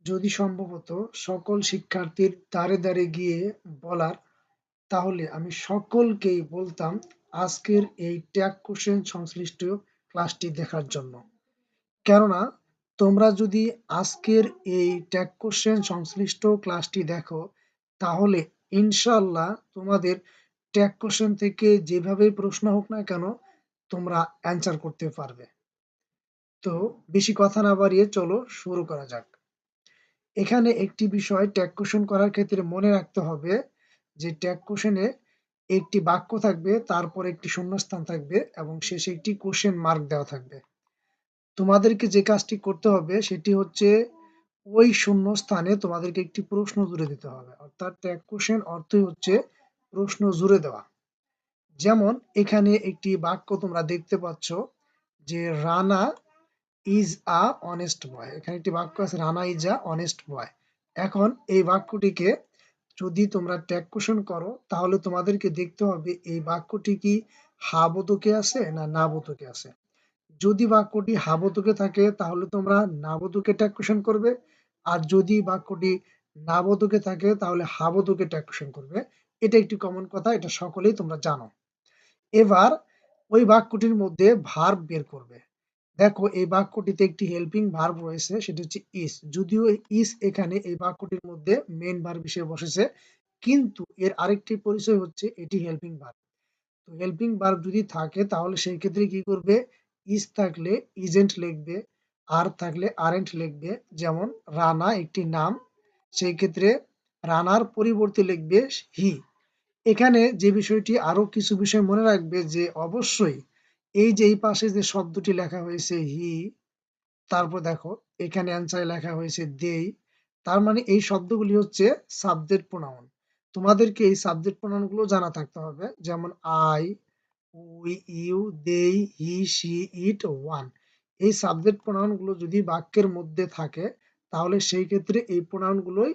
যদি সম্ভবত সকল শিক্ষার্থীর দ্বারে দ্বারে গিয়ে বলার, তাহলে আমি সকলকেই বলতাম আজকের এই ট্যাগ কোশ্চেন সংশ্লিষ্ট ক্লাসটি দেখার জন্য। কেননা তোমরা যদি আজকের এই ট্যাগ কোশ্চেন সংশ্লিষ্ট ক্লাসটি দেখো, তাহলে ইনশাআল্লাহ তোমাদের ট্যাগ কোশ্চেন থেকে যেভাবেই প্রশ্ন হোক না কেন তোমরা অ্যান্সার করতে পারবে। তো বেশি কথা না বাড়িয়ে চলো শুরু করা যাক। এখানে একটি বিষয় ট্যাগ কোশ্চেন করার ক্ষেত্রে মনে রাখতে হবে যে ট্যাগ কোশ্চেনে একটি বাক্য থাকবে, তারপর একটি শূন্যস্থান থাকবে এবং শেষে একটি কোশ্চেন মার্ক দেওয়া থাকবে। তোমাদেরকে যে কাজটি করতে হবে সেটি হচ্ছে ওই শূন্যস্থানে তোমাদেরকে একটি প্রশ্ন জুড়ে দিতে হবে। অর্থাৎ ট্যাগ কোশ্চেন অর্থই হচ্ছে প্রশ্ন জুড়ে দেওয়া। যেমন এখানে একটি বাক্য তোমরা দেখতে পাচ্ছ যে Rana is a honest boy. এখানে একটি বাক্য আছে, Rana is a honest boy. এখন এই বাক্যটিকে যদি তোমরা ট্যাগ কোশ্চেন করো, তাহলে তোমাদেরকে দেখতে হবে এই বাক্যটি কি হা বোধকে আছে না না বোধকে আছে। যদি বাক্যটি হা বোধকে থাকে তাহলে তোমরা না বোধকে ট্যাগ কোশ্চেন করবে, আর যদি বাক্যটি না বোধকে থাকে তাহলে হা বোধকে ট্যাগ কোশ্চেন করবে। এটা একটি কমন কথা, এটা সকলেই তোমরা জানো। এবার ওই বাক্যটির মধ্যে ভার্ব বের করবে। দেখো এই বাক্যটিতে একটি হেল্পিং ভার্ব রয়েছে, সেটা হচ্ছে ইজ। যদিও ইজ এখানে এই বাক্যটির মধ্যে মেইন ভার্ব হিসেবে বসেছে, কিন্তু এর আরেকটি পরিচয় হচ্ছে এটি হেল্পিং ভার্ব। তো হেল্পিং ভার্ব যদি থাকে তাহলে সেই ক্ষেত্রে কি করবে, ইজ থাকলে ইজেন্ট লিখবে, আর থাকলে আরেন্ট লিখবে। যেমন রানা একটি নাম, সেই ক্ষেত্রে রানার পরিবর্তে লিখবে হি। এখানে যে বিষয়টি আরো কিছু বিষয় মনে রাখবে যে অবশ্যই এই যে এই পাশে যে শব্দটি লেখা হয়েছে হি, তারপর দেখো এখানে অ্যান্সারে লেখা হয়েছে দেই, তার মানে এই শব্দগুলি হচ্ছে সাবজেক্ট প্রোনাউন। তোমাদেরকে এই সাবজেক্ট প্রোনাউন গুলো জানা থাকতে হবে। যেমন আই, উই, ইউ, দেই, হি, শি, ইট, ওয়ান। এই সাবজেক্ট প্রোনাউন গুলো যদি বাক্যের মধ্যে থাকে তাহলে সেই ক্ষেত্রে এই প্রোনাউন গুলোই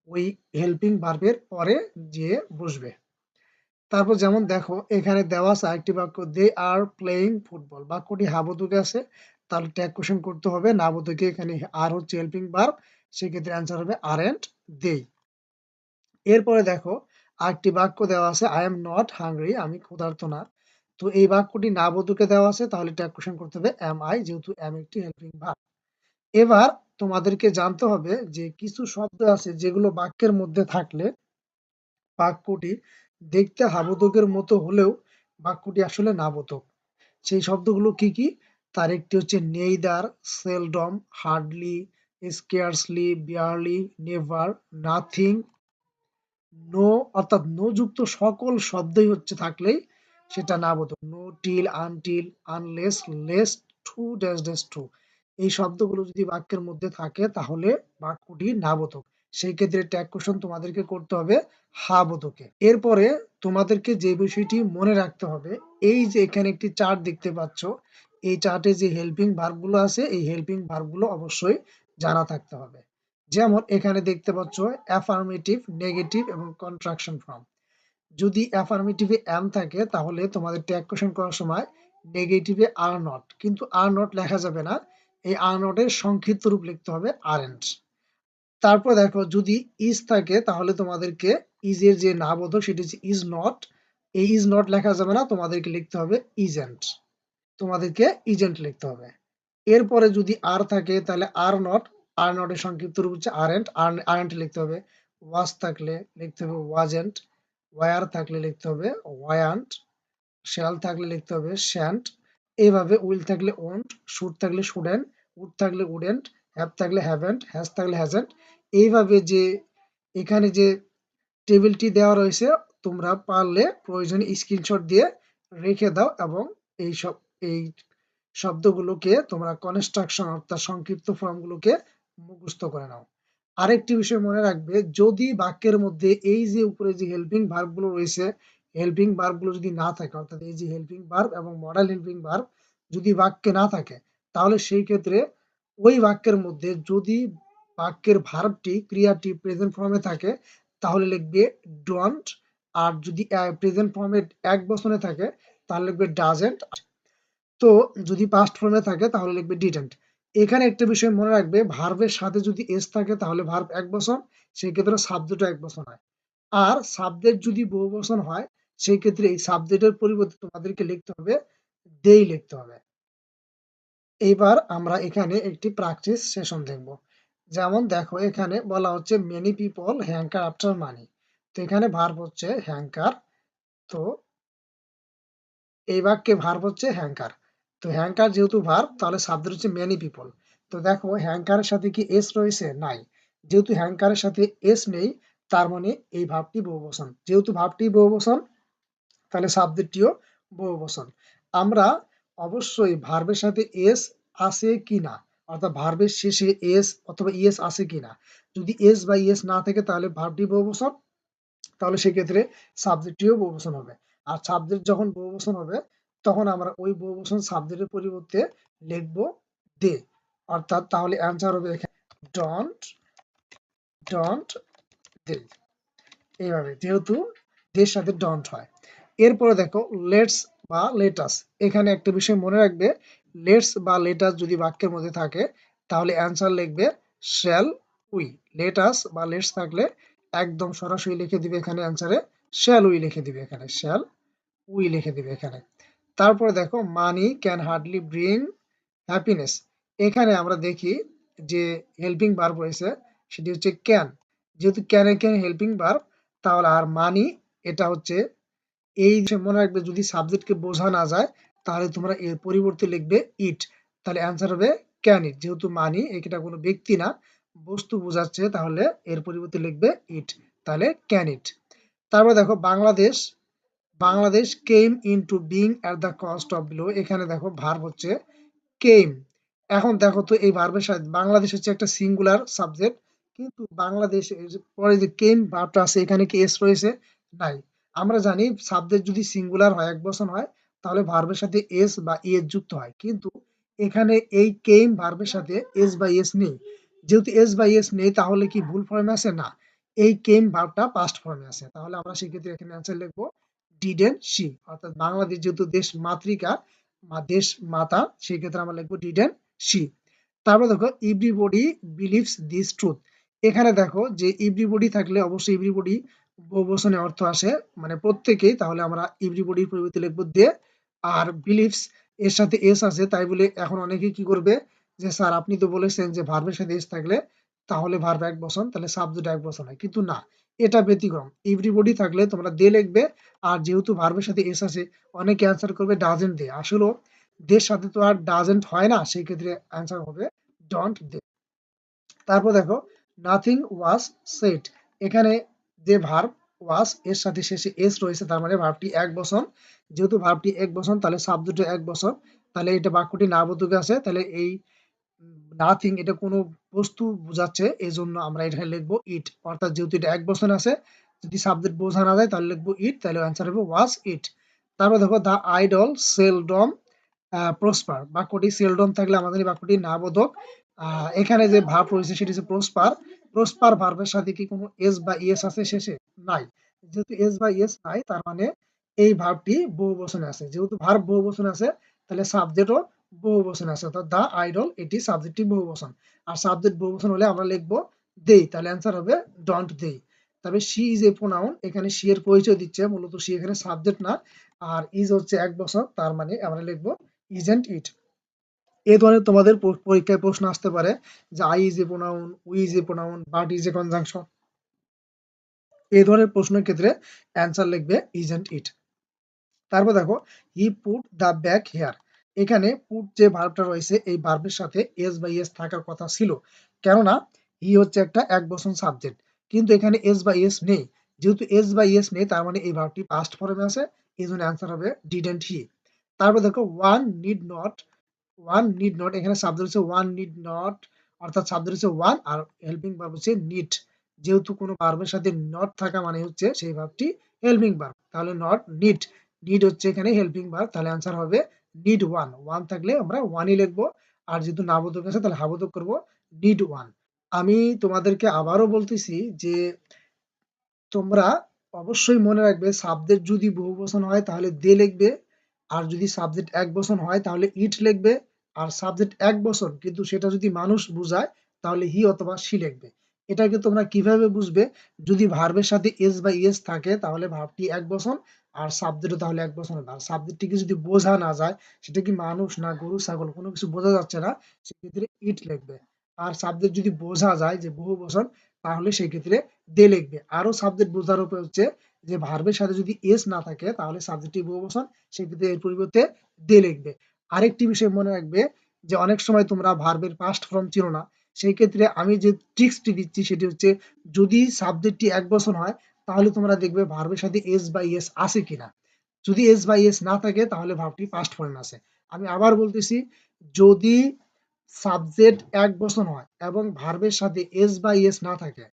ওই হেল্পিং ভার্বের পরে গিয়ে বসবে। তারপর যেমন দেখো এখানে দেওয়া আছে আরেকটি বাক্য, দে আর প্লেইং ফুটবল। বাক্যটি হাবোধকে আছে, তাহলে ট্যাগ কোশ্চেন করতে হবে না বোধকে। এখানে আর হচ্ছে হেল্পিং ভার্ব, সেক্ষেত্রে অ্যান্সার হবে আরএন্ট দেই। এরপরে দেখো আরেকটি বাক্য দেওয়া আছে, আই এম নট হাংরি, আমি ক্ষুধার্ত না। তো এই বাক্যটি না বোধকে দেওয়া আছে, তাহলে ট্যাগ কোশ্চেন করতে হবে এম আই, যেহেতু এম একটি হেল্পিং ভার্ব। এবার তোমাদেরকে জানতে হবে যে কিছু শব্দ আছে যেগুলো বাক্যের মধ্যে থাকলে বাক্যটি দেখতে হাবোধকের মতো হলেও বাক্যটি আসলে নাবোধক। সেই শব্দগুলো কি কি? তার একটি হচ্ছে neither, seldom, hardly, scarcely, barely, never, nothing, no. অর্থাৎ নো যুক্ত সকল শব্দই হচ্ছে থাকলেই সেটা নাবোধক। No, till, until, unless, less, too dash dash to. এই শব্দগুলো যদি বাক্যের মধ্যে থাকে তাহলে বাক্যটি নাবোধক। সেই ক্ষেত্রে ট্যাগ কোশ্চেন তোমাদেরকে করতে হবে হা বোধকে। এরপরে তোমাদেরকে যে বিষয়টি মনে রাখতে হবে, এই যে এখানে একটি চার্ট দেখতে পাচ্ছ, এই চার্টে যে হেল্পিং ভার্বগুলো আছে এই হেল্পিং ভার্বগুলো অবশ্যই জানা থাকতে হবে। যেমন এখানে দেখতে পাচ্ছ অ্যাফার্মেটিভ, নেগেটিভ এবং কন্ট্রাকশন ফর্ম। যদি অ্যাফার্মেটিভে এম থাকে তাহলে তোমাদের ট্যাগ কোশ্চেন করার সময় নেগেটিভে আর নট, কিন্তু আর নট লেখা যাবে না, এই আর নটের সংক্ষিপ্ত রূপ লিখতে হবে আরএন্ট। তারপর দেখো যদি ইজ থাকে তাহলে তোমাদেরকে ইজের যে নাবোধক সেটি হচ্ছে ইজ নট, এই ইজ নট লেখা যাবে না, তোমাদেরকে লিখতে হবে ইজেন্ট। তোমাদেরকে ইজেন্ট লিখতে হবে। এরপরে যদি আর থাকে তাহলে আর নট, আর নটের সংক্ষিপ্ত রূপ হচ্ছে আরএন্ট, আরএন্ট লিখতে হবে। ওয়াজ থাকলে লিখতে হবে ওয়াজেন্ট, ওয়ার থাকলে লিখতে হবে ওয়ান্ট, শ্যাল থাকলে লিখতে হবে শ্যান্ট। এইভাবে উইল থাকলে ওন্ট, শুড থাকলে শুডেন্ট, উড থাকলে উডেন্ট, হ্যাভ থাকলে হ্যাভেন্ট, হ্যাজ থাকলে হ্যাজেন্ট। এইভাবে যে এখানে যে টেবিলটি দেওয়া রয়েছে তোমরা পারলে প্রয়োজনে স্ক্রিনশট দিয়ে রেখে দাও এবং এই শব্দগুলোকে তোমরা কনস্ট্রাকশন অর্থাৎ সংক্ষিপ্ত ফর্মগুলোকে মুখস্থ করে নাও। আরেকটি বিষয় মনে রাখবে, যদি বাক্যের মধ্যে এই যে উপরে যে হেল্পিং ভার্বগুলো রয়েছে, হেল্পিং ভার্বগুলো যদি না থাকে, অর্থাৎ এই যে হেল্পিং ভার্ব এবং মডেল হেল্পিং ভার্ব যদি বাক্যে না থাকে, তাহলে সেই ক্ষেত্রে ওই বাক্যের মধ্যে যদি বাক্যের ভার্বটি ক্রিয়াটি প্রেজেন্ট ফর্মে থাকে তাহলে লিখবে ডোন্ট, আর যদি প্রেজেন্ট ফর্মে এক বচনে থাকে তাহলে লিখবে ডাজেন্ট, তো যদি পাস্ট ফর্মে থাকে তাহলে লিখবে ডিডেন্ট। এখানে একটা বিষয় মনে রাখবে, ভার্বের সাথে যদি এস থাকে তাহলে ভার্ব এক বচন, সেই ক্ষেত্রে সাবজেক্টও এক বচন হয়। আর সাবজেক্ট যদি বহু বচন হয়, সেই ক্ষেত্রে এই সাবজেক্টের পরিবর্তে তোমাদেরকে লিখতে হবে দেই লিখতে হবে। এইবার আমরা এখানে একটি প্র্যাকটিস সেশন দেখব। যেমন দেখো, এখানে বলা হচ্ছে many people hanker after money. তো এখানে ভার্ব হচ্ছে হ্যাঙ্কার। তো এই বাক্যে ভার্ব হচ্ছে হ্যাঙ্কার। তো হ্যাঙ্কার যেহেতু ভার্ব, তাহলে সাবজেক্ট হচ্ছে মেনি পিপল। তো দেখো, হ্যাঙ্কারের সাথে কি এস রয়েছে? নাই। যেহেতু হ্যাঙ্কারের সাথে এস নেই, তার মানে এই ভার্বটি বহুবচন। যেহেতু ভার্বটি বহুবচন, তাহলে সাবজেক্টটিও বহুবচন। আমরা অবশ্যই ভার্বের সাথে এস আছে কিনা, অর্থাৎ ভার্বের শেষে এস অথবা ইএস আছে কিনা। যদি এস বা ইএস না থাকে তাহলে ভার্বটি বহুবচন, তাহলে সেক্ষেত্রে সাবজেক্টটিও বহুবচন হবে। আর সাবজেক্ট যখন বহুবচন হবে, তখন আমরা ওই বহুবচন সাবজেক্টের পরিবর্তে লিখবো দে। অর্থাৎ তাহলে অ্যান্সার হবে এখানে ডন্ট ডন্ট দে। এইভাবে, যেহেতু দের সাথে ডন্ট হয়। এরপরে দেখো লেটস বা লেটাস। এখানে একটা বিষয় মনে রাখবে, লেটস বা লেটাস যদি বাক্যের মধ্যে থাকে, তাহলে অ্যান্সার লিখবে শ্যাল উই। লেটাস বা লেটস থাকলে একদম সরাসরি লিখে দিবে এখানে অ্যান্সারে শ্যাল উই লিখে দিবে, এখানে শ্যাল উই লিখে দিবে এখানে। তারপরে দেখো money can hardly bring happiness. এখানে আমরা দেখি যে হেল্পিং ভার্ব রয়েছে, সেটি হচ্ছে ক্যান। যেহেতু ক্যান ক্যান হেল্পিং ভার্ব, তাহলে আর মানি এটা হচ্ছে, এই যে মনে রাখবে, যদি সাবজেক্টকে বোঝা না যায় তাহলে তোমরা এর পরিবর্তে লিখবে ইট। তাহলে অ্যান্সার হবে ক্যান ইট। যেহেতু মানি এটা কোনো ব্যক্তি না, বস্তু বোঝাচ্ছে, তাহলে এর পরিবর্তে লিখবে ইট। তাহলে ক্যান ইট। তারপর দেখো Bangladesh, Bangladesh came into being at the cost of below. এখানে দেখো ভার্ব হচ্ছে কেম। এখন দেখো তো, এই ভার্বের সাথে বাংলাদেশ হচ্ছে একটা সিঙ্গুলার সাবজেক্ট, কিন্তু বাংলাদেশ এর পরে যে কেম ভার্বটা আছে, এখানে কি এস রয়েছে? নাই। আমরা জানি সাবজেক্ট যদি সিঙ্গুলার হয়, এক বচন হয়, তাহলে ভার্বের সাথে এস বা ইএস যুক্ত হয়, কিন্তু এখানে এই কেম ভার্বের সাথে এস বা ইএস নেই। যেহেতু এস বা ইএস নেই, তাহলে কি ভুল ফর্মে আছে? না, এই কেম ভার্বটা পাস্ট ফর্মে আছে। তাহলে আমরা সেক্ষেত্রে এখানে অ্যান্সার লিখবো ডিডেন্ট শি। অর্থাৎ বাংলাদেশ যেহেতু দেশ মাতৃকা বা দেশ মাতা, সেই ক্ষেত্রে আমরা লিখবো ডিডেন্ট শি। তারপর দেখো এভরিবডি বিলিভস দিস ট্রুথ। এখানে দেখো যে এভরিবডি থাকলে অবশ্যই এভরিবডি বহুবচনে অর্থ আসে, মানে প্রত্যেকেই। তাহলে আমরা এভরিবডির পরিবর্তে লিখবো দে। আর বিলিভস এর সাথে এস আছে, তাই বলে এখন অনেকে কি করবে, যে স্যার আপনি তো বলেছেন যে ভার্বের সাথে এস থাকলে তাহলে ভার্ব এক বচন, তাহলে সাবজেক্ট এক বচন হয়, কিন্তু না, এটা ব্যতিক্রম। এভরিবডি থাকলে তোমরা দে লিখবে। আর যেহেতু ভার্বের সাথে এস আছে, অনেকে অ্যান্সার করবে ডাজেন্ট দে। আসলেও দের সাথে তো আর ডাজেন্ট হয় না, সেই ক্ষেত্রে অ্যান্সার হবে ডন্ট দে। তারপর দেখো নাথিং ওয়াজ সেড। এখানে যে ভার্ব ওয়াজ এর সাথে শেষে এস রয়েছে, তার মানে ভার্বটি এক বচন। যেহেতু ভার্বটি এক বচন, তাহলে সাবজেক্ট এক বচন, তাহলে এটা বাক্যটি নাবোধকে আছে। তাহলে এই নাথিং এটা কোনো বস্তু বোঝাচ্ছে, এই জন্য আমরা এখানে লিখবো ইট। অর্থাৎ যেহেতু এটা এক বচন আছে, যদি সাবজেক্ট বোঝা না যায় তাহলে লিখবো ইট, তাহলে অ্যান্সার হবে ওয়াজ ইট। তারপর দেখো দ্য আইডল সেলডম প্রসপার। বাক্যটি সেলডম থাকলে আমাদের এই বাক্যটি নাবোধক। এখানে যে ভার্ব রয়েছে সেটি হচ্ছে প্রসপার। প্রসপার ভার্বের সাথে কি কোনো এস বা ইএস আছে শেষে? নাই। যেহেতু এস বা ইএস নাই, তার মানে এই ভার্বটি বহু বচনে আছে। যেহেতু ভার্ব বহু বচনে আছে, তাহলে সাবজেক্টও বহু বচনে আছে। অর্থাৎ দ্য আইডল এটি সাবজেক্টটি বহু বচন। আর সাবজেক্ট বহু বচন হলে আমরা লিখবো দেই, তাহলে অ্যান্সার হবে ডন্ট দেই। তবে শি ইজ এ প্রোনাউন, এখানে শি এর পরিচয় দিচ্ছে, মূলত শি এখানে সাবজেক্ট না। আর ইজ হচ্ছে এক বচন, তার মানে আমরা লিখবো ইজেন্ট ইট। এই ধরনের তোমাদের পরীক্ষায় প্রশ্ন আসতে পারে যে I is a pronoun, we is a pronoun, but is a conjunction. এই ধরনের প্রশ্নের ক্ষেত্রে অ্যান্সার লিখবে ইজেন্ট ইট। তারপর দেখো he put the bag here. এখানে পুট যে ভার্বটা রয়েছে, এই ভার্বের সাথে এস বা ইএস থাকার কথা ছিল, কেননা হি হচ্ছে একটা এক বচন সাবজেক্ট, কিন্তু এখানে এস বা ইএস নেই। যেহেতু এস বা ইএস নেই, তার মানে এই ভার্বটি পাস্ট ফর্মে আছে, এই জন্য অ্যান্সার হবে ডিডেন্ট হি। তারপর দেখো ওয়ান নিড নট। এখানে সাবজেক্ট হচ্ছে ওয়ান নিড নট, অর্থাৎ সাবজেক্ট হচ্ছে ওয়ান, আর হেল্পিং ভার্ব হচ্ছে নিড। যেহেতু কোনো ভার্বের সাথে নট থাকা মানে হচ্ছে সেই ভার্বটি হেল্পিং ভার্ব, তাহলে নট নিড। নিড হচ্ছে এখানে হেল্পিং ভার্ব, তাহলে অ্যান্সার হবে নিড ওয়ান। ওয়ান থাকলে আমরা ওয়ানই লিখবো, আর যেহেতু নাবোধক আছে তাহলে হাবোধক করবো নিড ওয়ান। আমি তোমাদেরকে আবারও বলতেছি যে তোমরা অবশ্যই মনে রাখবে, সাবজেক্ট যদি বহু বচন হয় তাহলে দে লিখবে, আর যদি সাবজেক্ট এক বচন হয় তাহলে ইট লিখবে, আর সাবজেক্ট 1 বছর, কিন্তু সেটা যদি মানুষ বুঝায় তাহলে হি অথবা সি লিখবে। এটাকে তোমরা কিভাবে বুঝবে? যদি ভার্বের সাথে এস বা ইএস থাকে তাহলে ভার্বটি 1 বছর, আর সাবজেক্টও তাহলে 1 বছর হবে। আর সাবজেক্টটিকে যদি বোঝা না যায়, সেটা কি মানুষ না গরু ছাগল কোনো কিছু বোঝা যাচ্ছে না, সেক্ষেত্রে ইট লিখবে। আর সাবজেক্ট যদি বোঝা যায় যে বহু বছর, তাহলে সেক্ষেত্রে দে লিখবে। আরো সাবজেক্ট বোঝার উপর হচ্ছে যে ভার্বের সাথে যদি এস না থাকে তাহলে সাবজেক্টটি বহু বছর, সেক্ষেত্রে এর পরিবর্তে দে লিখবে। আরেকটি বিষয় মনে রাখবে যে অনেক সময় তোমরা ভার্বের পাস্ট ফর্ম চিনো না, সেই ক্ষেত্রে আমি যে ট্রিক্সটি দিচ্ছি সেটি হচ্ছে, যদি সাবজেক্টটি 1 বছর হয় তাহলে তোমরা দেখবে ভার্বের সাথে এস বা ইএস আছে কিনা। যদি এস বা ইএস না থাকে তাহলে ভার্বটি পাস্ট ফর্মে আছে। আমি আবার বলতেছি, যদি সাবজেক্ট 1 বছর হয় এবং ভার্বের সাথে এস বা ইএস না থাকে,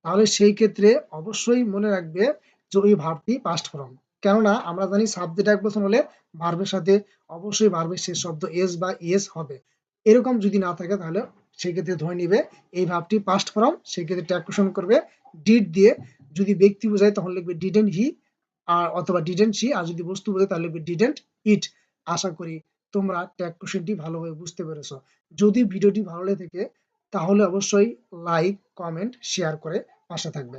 তাহলে সেই ক্ষেত্রে অবশ্যই মনে রাখবে যে ওই ভার্বটি পাস্ট ফর্ম। কেননা আমরা জানি সাবজেক্ট 1 বছর হলে ভার্বের সাথে অবশ্যই ভার্বের শেষ শব্দ এস বা ইএস হবে। এরকম যদি না থাকে তাহলে সেই ক্ষেত্রে ধরে নিবে এই ভার্বটি পাস্ট ফর্ম। সেই ক্ষেত্রে ট্যাগ কোশ্চেন করবে ডিড দিয়ে। যদি ব্যক্তি বোঝায় তখন লিখবে ডিডেন্ট হি, আর অথবা ডিডেন্ট শি। আর যদি বস্তু বোঝায় তাহলে লিখবে ডিডেন্ট ইট। আশা করি তোমরা ট্যাগ কোশ্চেনটি ভালোভাবে বুঝতে পেরেছো। যদি ভিডিওটি ভালো লেগে থাকে তাহলে অবশ্যই লাইক, কমেন্ট, শেয়ার করে পাশে থাকবে।